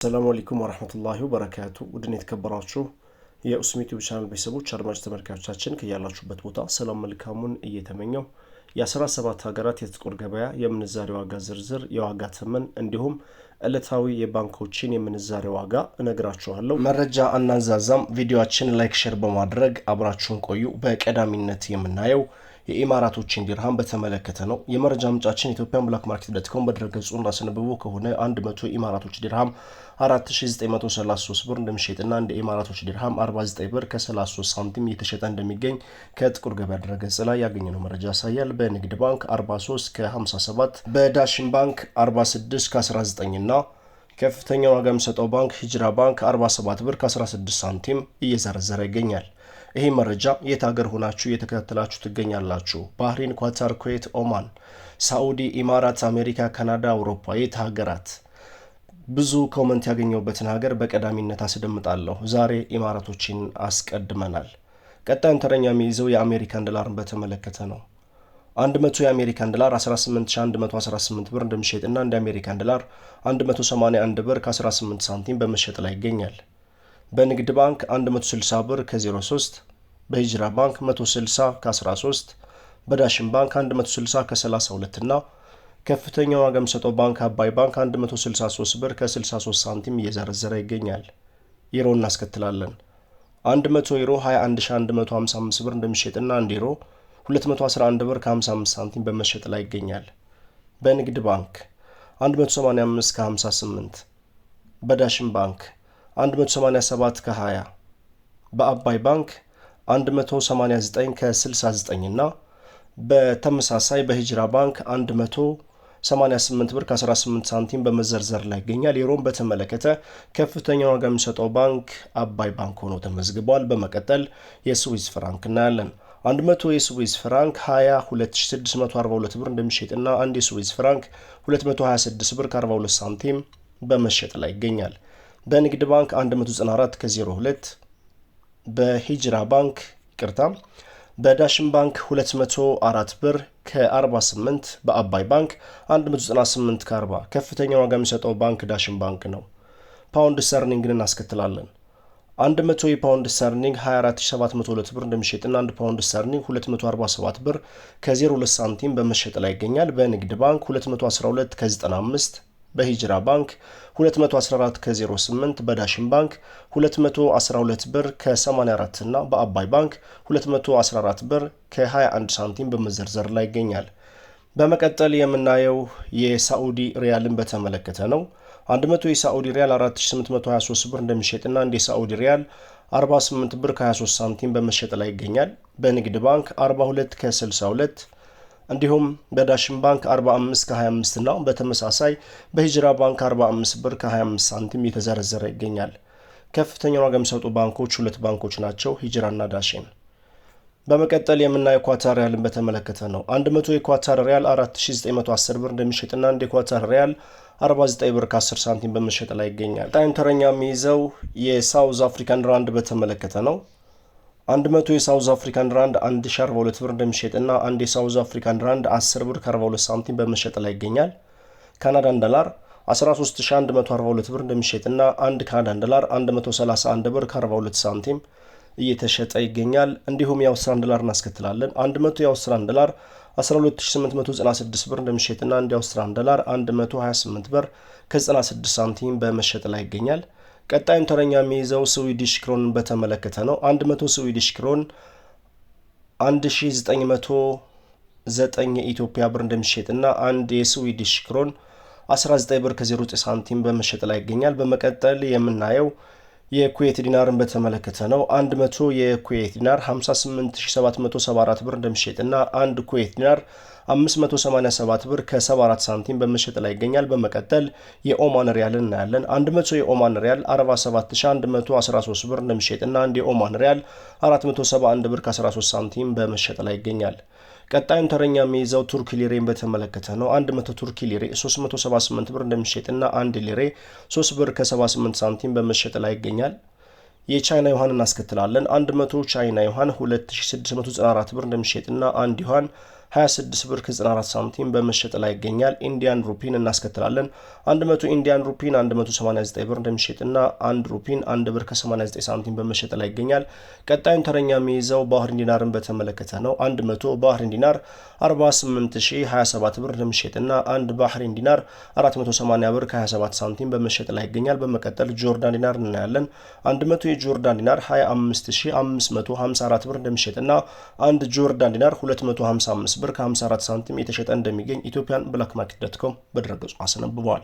ሰላም አለይኩም ወራህመቱላሂ ወበረካቱ ውድን የተከበራችሁ የኡስሚ ዩቲዩብ ቻናል ቤተሰቦች አድማጭ ተመልካቾቻችን ከያላችሁበት ቦታ ሰላም መልካሙን እየተመኘው የ17 ሀገራት የጥቁር ገበያ የምንዛሬ ዋጋ ዝርዝር የዋጋ ተመን እንዲሁም ዕለታዊ የባንኮችን የምንዛሬ ዋጋ እነግራችኋለሁ። መረጃ አናንዛዛም። ቪዲዮአችን ላይክ ሼር በማድረግ አብራችሁን ቆዩ። በቀዳሚነት የምናየው የኢማራቶችን ዲርሃም በተመለከተ ነው። የመረጃ ምንጫችን ኢትዮጵያን ብላክ ማርኬት.com በድረገጹ እንዳስነበቡ ከሆነ 100 ኢማራቶች ዲርሃም 4933 ብር እንደሚሸጥና እንደ ኢማራቶች ዲርሃም 49 ብር ከ33 ሳንቲም እየተሸጠ እንደሚገኝ ከጥቁር ገበያ ድረገጽ ላይ ያገኘነው መረጃ ያሳያል። በንግድ ባንክ 43 ከ57፣ በዳሽን ባንክ 46 ከ19 እና ከፍተኛ ዋጋ የሚሰጠው ባንክ ሂጅራ ባንክ 47 ብር ከ16 ሳንቲም እየዘረዘረ ይገኛል። ይህ መረጃ የት ሀገር ሆናችሁ እየተከታተላችሁ ትገኛላችሁ? ባህሬን፣ ኳታር፣ ኩዌት፣ ኦማን፣ ሳዑዲ፣ ኢማራት፣ አሜሪካ፣ ካናዳ፣ አውሮፓ የት ሀገራት? ብዙ ኮመንት ያገኘውበትን ሀገር በቀዳሚነት አስደምጣለሁ። ዛሬ ኢማራቶችን አስቀድመናል። ቀጣዩን ተረኛ የሚይዘው የአሜሪካን ዶላርን በተመለከተ ነው። 100 የአሜሪካን ዶላር 18118 ብር እንደሚሸጥና እንደ አሜሪካን ዶላር 181 ብር ከ18 ሳንቲም በመሸጥ ላይ ይገኛል። በንግድ ባንክ 160 ብር ከ03፣ በሂጅራ ባንክ 160 ከ13፣ በዳሽን ባንክ 160 ከ32 እና ከፍተኛ ዋጋ የሚሰጠው ባንክ አባይ ባንክ 163 ብር ከ63 ሳንቲም እየዘረዘረ ይገኛል። ዩሮ እናስከትላለን። 100 ዩሮ 21155 ብር እንደሚሸጥና 1 ዩሮ 211 ብር ከ55 ሳንቲም በመሸጥ ላይ ይገኛል። በንግድ ባንክ 185 ከ58፣ በዳሽን ባንክ 187 ከ20፣ በአባይ ባንክ 189 ከ69 እና በተመሳሳይ በሂጅራ ባንክ 188 ብር ከ18 ሳንቲም በመዘርዘር ላይ ይገኛል። ዩሮን በተመለከተ ከፍተኛ ዋጋ የሚሰጠው ባንክ አባይ ባንክ ሆኖ ተመዝግቧል። በመቀጠል የስዊዝ ፍራንክ እናያለን። 100 የስዊዝ ፍራንክ 22642 ብር እንደሚሸጥና አንድ የስዊዝ ፍራንክ 226 ብር ከ42 ሳንቲም በመሸጥ ላይ ይገኛል። በንግድ ባንክ 194 ከ02፣ በሂጅራ ባንክ በዳሽን ባንክ 204 ብር ከ48፣ በአባይ ባንክ 198 ከ40። ከፍተኛ ዋጋ የሚሰጠው ባንክ ዳሽን ባንክ ነው። ፓውንድ ስተርሊንግን እናስከትላለን። 100 የፓውንድ ስተርሊንግ 24702 ብር እንደሚሸጥና 1 ፓውንድ ስተርሊንግ 247 ብር ከ02 ሳንቲም በመሸጥ ላይ ይገኛል። በንግድ ባንክ 212 ከ95፣ በሂጅራ ባንክ 214 ከ08፣ በዳሽን ባንክ 212 ብር ከ84 እና በአባይ ባንክ 214 ብር ከ21 ሳንቲም በመዘርዘር ላይ ይገኛል። በመቀጠል የምናየው የሳዑዲ ሪያልን በተመለከተ ነው። 100 የሳዑዲ ሪያል 4823 ብር እንደሚሸጥና እንደ ሳዑዲ ሪያል 48 ብር ከ23 ሳንቲም በመሸጥ ላይ ይገኛል። በንግድ ባንክ 42 ከ62፣ እንዲሁም በዳሽን ባንክ 45 ከ25 እና በተመሳሳይ በሂጅራ ባንክ 45 ብር ከ25 ሳንቲም እየተዘረዘረ ይገኛል። ከፍተኛ ዋጋ የሚሰጡ ባንኮች ሁለት ባንኮች ናቸው፣ ሂጅራና ዳሽን። በመቀጠል የምናየው ኳታር ሪያልን በተመለከተ ነው። 100 የኳታር ሪያል 4910 ብር እንደሚሸጥና እንደ ኳታር ሪያል 49 ብር ከ10 ሳንቲም በመሸጥ ላይ ይገኛል። ቀጣዩን ተረኛ የሚይዘው የሳውዝ አፍሪካን ራንድ በተመለከተ ነው። 100 የሳውዝ አፍሪካን ራንድ 1042 ብር እንደሚሸጥና አንድ የሳውዝ አፍሪካን ራንድ 10 ብር ከ42 ሳንቲም በመሸጥ ላይ ይገኛል። ካናዳን ዶላር 13142 ብር እንደሚሸጥና አንድ ካናዳን ዶላር 131 ብር ከ42 ሳንቲም እየተሸጠ ይገኛል። እንዲሁም የአውስትራሊያን ዶላር እናስከትላለን። 100 የአውስትራሊያን ዶላር 12896 ብር እንደሚሸጥና አንድ የአውስትራሊያን ዶላር 128 ብር ከ96 ሳንቲም በመሸጥ ላይ ይገኛል። ቀጣዩን ተረኛ የሚይዘው ስዊዲሽ ክሮንን በተመለከተ ነው። 100 ስዊዲሽ ክሮን 1909 የኢትዮጵያ ብር እንደሚሸጥና አንድ የስዊዲሽ ክሮን 19 ብር ከ09 ሳንቲም በመሸጥ ላይ ይገኛል። በመቀጠል የምናየው የኩዌት ዲናርን በተመለከተ ነው። 100 የኩዌት ዲናር 58774 ብር እንደሚሸጥና አንድ ኩዌት ዲናር 587 ብር ከ74 ሳንቲም በመሸጥ ላይ ይገኛል። በመቀጠል የኦማን ሪያል እናያለን። 100 የኦማን ሪያል 47113 ብር እንደሚሸጥና አንድ የኦማን ሪያል 471 ብር ከ13 ሳንቲም በመሸጥ ላይ ይገኛል። ቀጣዩን ተረኛ የሚይዘው ቱርክ ሊሬን በተመለከተ ነው። 100 ቱርክ ሊሬ 378 ብር እንደሚሸጥና አንድ ሊሬ 3 ብር ከ78 ሳንቲም በመሸጥ ላይ ይገኛል። የቻይና ዩዋን እናስከትላለን። 100 ቻይና ዩዋን 2694 ብር እንደሚሸጥና አንድ ዩዋን 26 ብር ከ94 ሳንቲም በመሸጥ ላይ ይገኛል። ኢንዲያን ሩፒን እናስከትላለን። 100 ኢንዲያን ሩፒን 189 ብር እንደሚሸጥና 1 ሩፒን 1 ብር ከ89 ሳንቲም በመሸጥ ላይ ይገኛል። ቀጣዩን ተረኛ የሚይዘው ባህሪን ዲናርን በተመለከተ ነው። 100 ባህሪን ዲናር 48027 ብር እንደሚሸጥና 1 ባህሪን ዲናር 480 ብር ከ27 ሳንቲም በመሸጥ ላይ ይገኛል። በመቀጠል ጆርዳን ዲናር እናያለን። 100 የጆርዳን ዲናር 25554 ብር እንደሚሸጥና 1 ጆርዳን ዲናር 255 ብር ከ54 ሳንቲም የተሸጠ እንደሚገኝ ኢትዮጵያን ብላክ ማርኬት.com በድረገጹ አስነብበዋል።